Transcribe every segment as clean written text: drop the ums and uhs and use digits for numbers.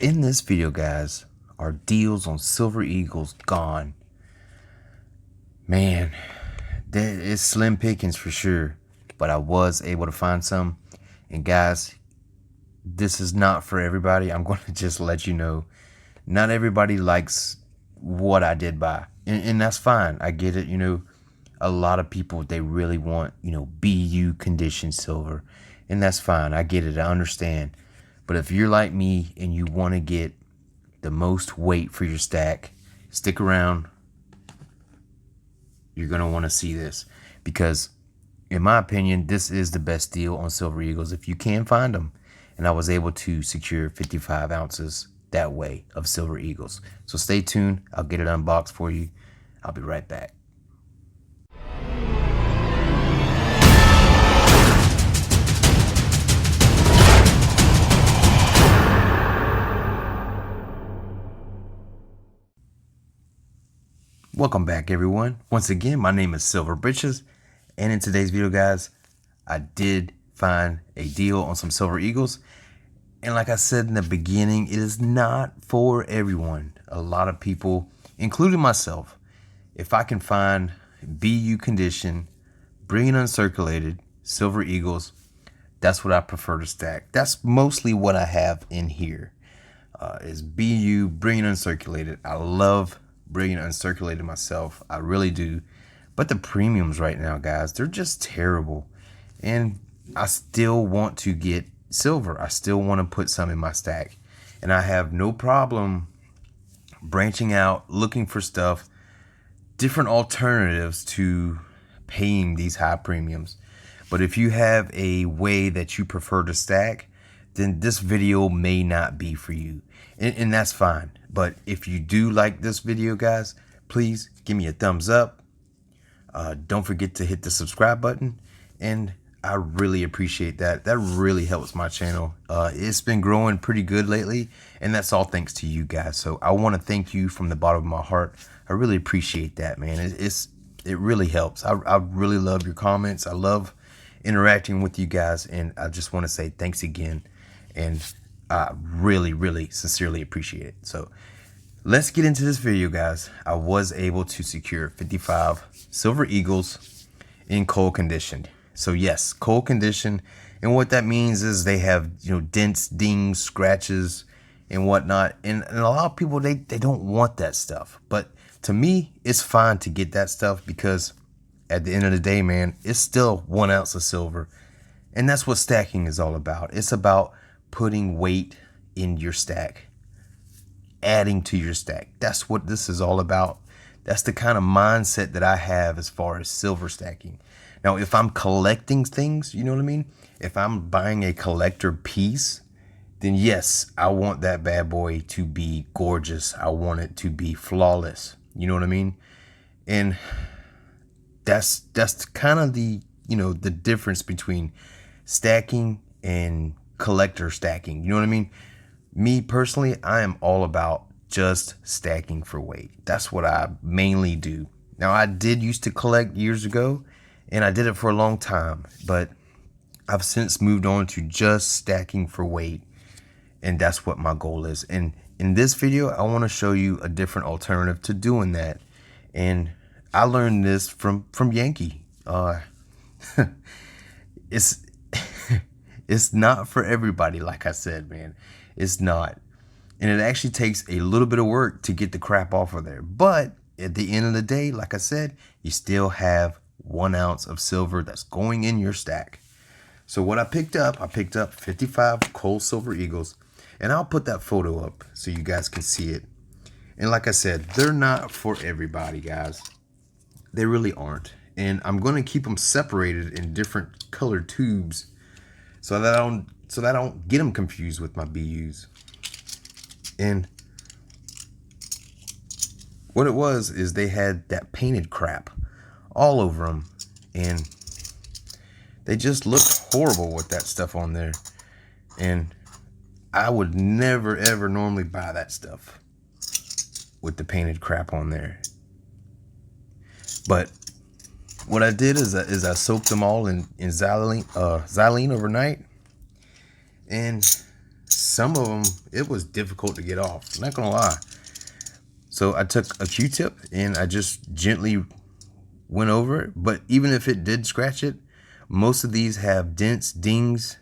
In this video, guys, our deals on Silver Eagles gone. Man, it's slim pickings for sure, but I was able to find some. And guys, this is not for everybody. I'm going to just let you know, not everybody likes what I did buy. And that's fine. I get it. A lot of people, they really want, BU condition silver. And that's fine. I get it. I understand. But if you're like me and you want to get the most weight for your stack, stick around. You're going to want to see this because, in my opinion, this is the best deal on Silver Eagles if you can find them. And I was able to secure 55 ounces that way of Silver Eagles. So stay tuned. I'll get it unboxed for you. I'll be right back. Welcome back, everyone. Once again, my name is Silver Britches, and in today's video, guys, I did find a deal on some Silver Eagles. And like I said in the beginning, it is not for everyone. A lot of people, including myself, if I can find BU condition, bring it uncirculated, Silver Eagles, that's what I prefer to stack. That's mostly what I have in here, is BU, bring it uncirculated. I love bringing it uncirculated myself. I really do. But the premiums right now, guys, they're just terrible. And I still want to get silver. I still want to put some in my stack. And I have no problem branching out, looking for stuff, different alternatives to paying these high premiums. But if you have a way that you prefer to stack, then this video may not be for you. And that's fine. But if you do like this video, guys, please give me a thumbs up. Don't forget to hit the subscribe button. And I really appreciate that. That really helps my channel. It's been growing pretty good lately. And that's all thanks to you guys. So I want to thank you from the bottom of my heart. I really appreciate that, man. It really helps. I really love your comments. I love interacting with you guys. And I just want to say thanks again. And I really, really sincerely appreciate it. So let's get into this video, guys. I was able to secure 55 Silver Eagles in cold condition. So yes, cold condition. And what that means is they have, dents, dings, scratches, and whatnot. And a lot of people, they don't want that stuff. But to me, it's fine to get that stuff because at the end of the day, man, it's still 1 ounce of silver. And that's what stacking is all about. It's about putting weight in your stack, adding to your stack. That's what this is all about. That's the kind of mindset that I have as far as silver stacking. Now, if I'm collecting things, you know what I mean? If I'm buying a collector piece, then yes, I want that bad boy to be gorgeous. I want it to be flawless. You know what I mean? And that's kind of the, the difference between stacking and collector stacking. You know what I mean? Me personally, I am all about just stacking for weight. That's what I mainly do. Now, I did used to collect years ago, and I did it for a long time, but I've since moved on to just stacking for weight, and that's what my goal is. And in this video, I want to show you a different alternative to doing that. And I learned this from Yankee. It's not for everybody, like I said, man. It's not. And it actually takes a little bit of work to get the crap off of there. But at the end of the day, like I said, you still have 1 ounce of silver that's going in your stack. So what I picked up 55 cold Silver Eagles. And I'll put that photo up so you guys can see it. And like I said, they're not for everybody, guys. They really aren't. And I'm going to keep them separated in different colored tubes so that I don't get them confused with my BUs. And what it was is they had that painted crap all over them, and they just looked horrible with that stuff on there. And I would never ever normally buy that stuff with the painted crap on there. But what I did is I soaked them all in xylene overnight, and some of them, it was difficult to get off. Not gonna lie. So I took a Q-tip and I just gently went over it. But even if it did scratch it, most of these have dents, dings,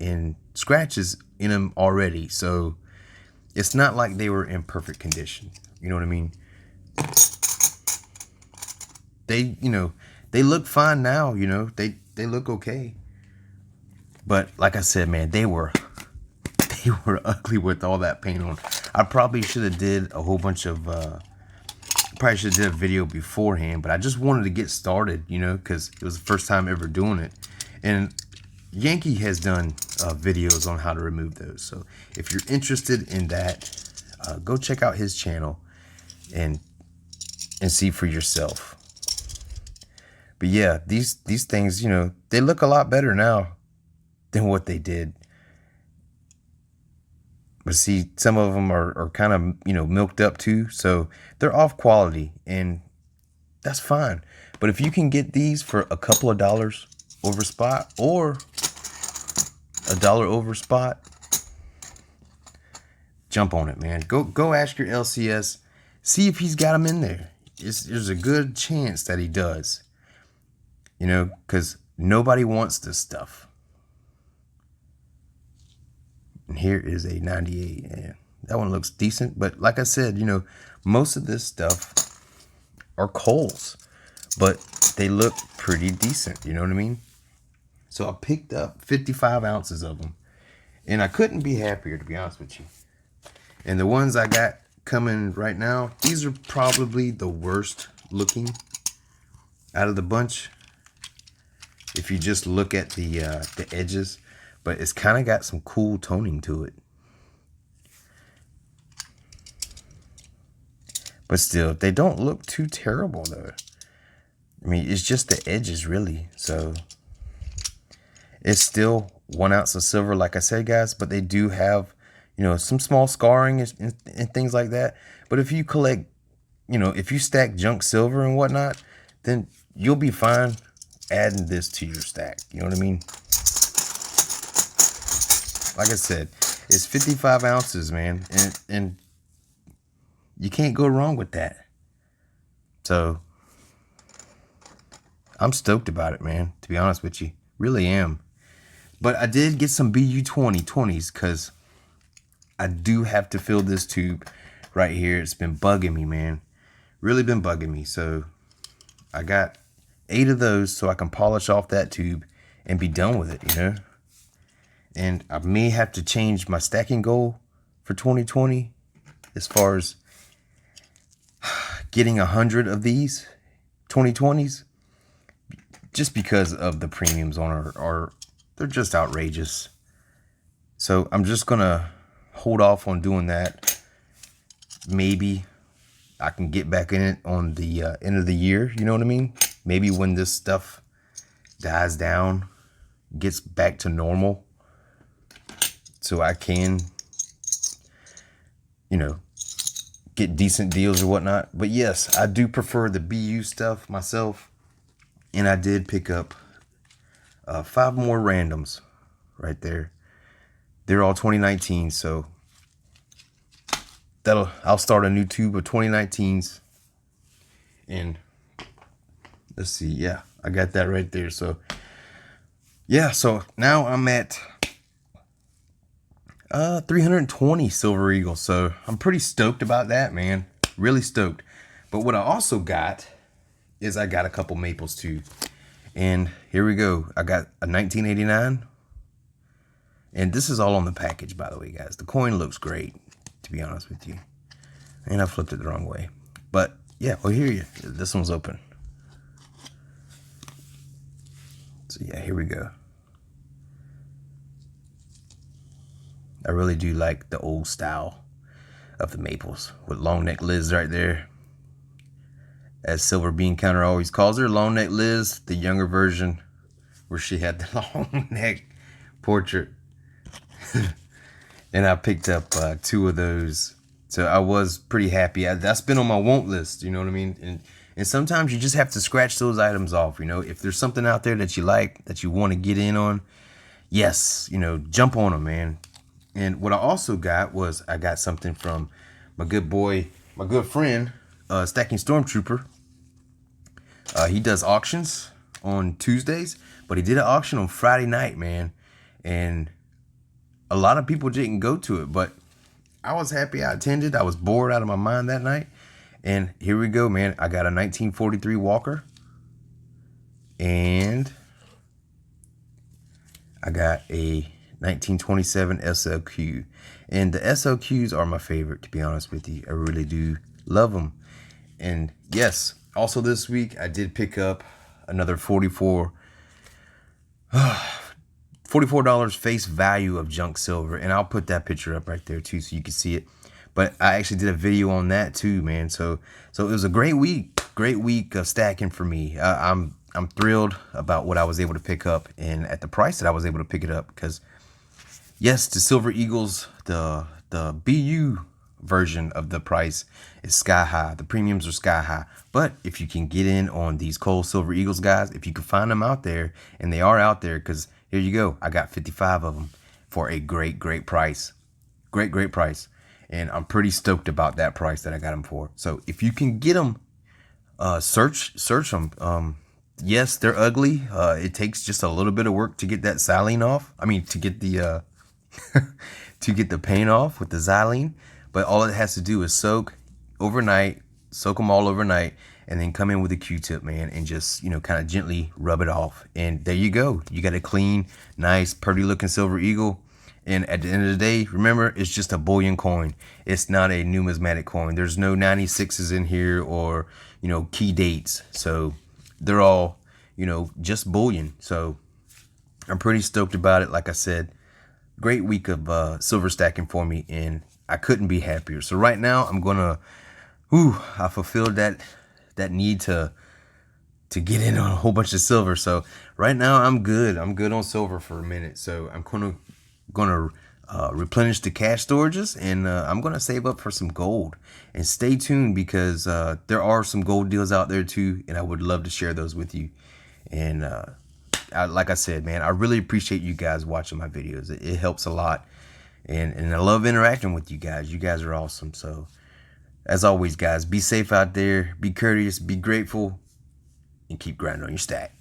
and scratches in them already. So it's not like they were in perfect condition. You know what I mean? They, they look fine now, they look okay. But like I said, man, they were ugly with all that paint on. I probably should have did a whole bunch of probably should have did a video beforehand, but I just wanted to get started, because it was the first time ever doing it. And Yankee has done videos on how to remove those. So if you're interested in that, go check out his channel and see for yourself. But yeah, these things, they look a lot better now than what they did. But see, some of them are kind of, milked up too. So they're off quality, and that's fine. But if you can get these for a couple of dollars over spot, or $1 over spot, jump on it, man. Go ask your LCS. See if he's got them in there. There's a good chance that he does. Because nobody wants this stuff. And here is a 98. And that one looks decent. But like I said, most of this stuff are coals. But they look pretty decent. You know what I mean? So I picked up 55 ounces of them. And I couldn't be happier, to be honest with you. And the ones I got coming right now, these are probably the worst looking out of the bunch. If you just look at the edges, but it's kind of got some cool toning to it. But still, they don't look too terrible though. I mean, it's just the edges really. So it's still 1 ounce of silver, like I said, guys, but they do have, some small scarring and things like that. But if you collect, if you stack junk silver and whatnot, then you'll be fine adding this to your stack. You know what I mean? Like I said, it's 55 ounces, man. And you can't go wrong with that. So I'm stoked about it, man, to be honest with you. Really am. But I did get some BU 20s because I do have to fill this tube right here. It's been bugging me, man. Really been bugging me. So I got 8 of those so I can polish off that tube and be done with it, And I may have to change my stacking goal for 2020 as far as getting 100 of these 2020s, just because of the premiums on are they're just outrageous. So I'm just gonna hold off on doing that. Maybe I can get back in it on the end of the year, you know what I mean? Maybe when this stuff dies down, gets back to normal, so I can, get decent deals or whatnot. But yes, I do prefer the BU stuff myself. And I did pick up 5 more randoms right there. They're all 2019, so I'll start a new tube of 2019s. And let's see, yeah, I got that right there. So yeah, so now I'm at 320 Silver Eagles. So I'm pretty stoked about that, man. Really stoked. But what I also got is I got a couple maples too. And here we go. I got a 1989. And this is all on the package, by the way, guys. The coin looks great, to be honest with you. And I flipped it the wrong way. But yeah, well, here this one's open. So yeah, here we go. I really do like the old style of the maples with long neck Liz right there. As Silver Bean Counter always calls her, long neck Liz, the younger version where she had the long neck portrait. And I picked up 2 of those. So I was pretty happy. That's been on my want list, you know what I mean? And sometimes you just have to scratch those items off, If there's something out there that you like, that you want to get in on, yes, jump on them, man. And what I also got was I got something from my good boy, my good friend, Stacking Stormtrooper. He does auctions on Tuesdays, but he did an auction on Friday night, man. And a lot of people didn't go to it, but I was happy I attended. I was bored out of my mind that night. And here we go, man. I got a 1943 Walker. And I got a 1927 SLQ. And the SLQs are my favorite, to be honest with you. I really do love them. And yes, also this week I did pick up another $44 face value of junk silver. And I'll put that picture up right there too so you can see it. But I actually did a video on that too, man. So it was a great week of stacking for me. I'm thrilled about what I was able to pick up and at the price that I was able to pick it up, because yes, the Silver Eagles, the BU version of the price is sky high. The premiums are sky high. But if you can get in on these cold Silver Eagles, guys, if you can find them out there, and they are out there, because here you go, I got 55 of them for a great price. Great price. And I'm pretty stoked about that price that I got them for. So if you can get them, search them. Yes, they're ugly. It takes just a little bit of work to get that xylene off. I mean, to get the to get the paint off with the xylene. But all it has to do is soak them all overnight, and then come in with a Q-tip, man, and just, kind of gently rub it off. And there you go. You got a clean, nice, pretty looking Silver Eagle. And at the end of the day, remember, it's just a bullion coin. It's not a numismatic coin. There's no 96s in here or, key dates. So they're all, just bullion. So I'm pretty stoked about it. Like I said, great week of silver stacking for me, and I couldn't be happier. So right now I'm gonna, I fulfilled that need to get in on a whole bunch of silver. So right now I'm good. I'm good on silver for a minute. So I'm gonna replenish the cash storages, and I'm gonna save up for some gold. And stay tuned, because there are some gold deals out there too, and I would love to share those with you. And like I said, man, I really appreciate you guys watching my videos. It helps a lot, and I love interacting with you guys. You guys are awesome. So as always, guys, be safe out there, be courteous, be grateful, and keep grinding on your stack.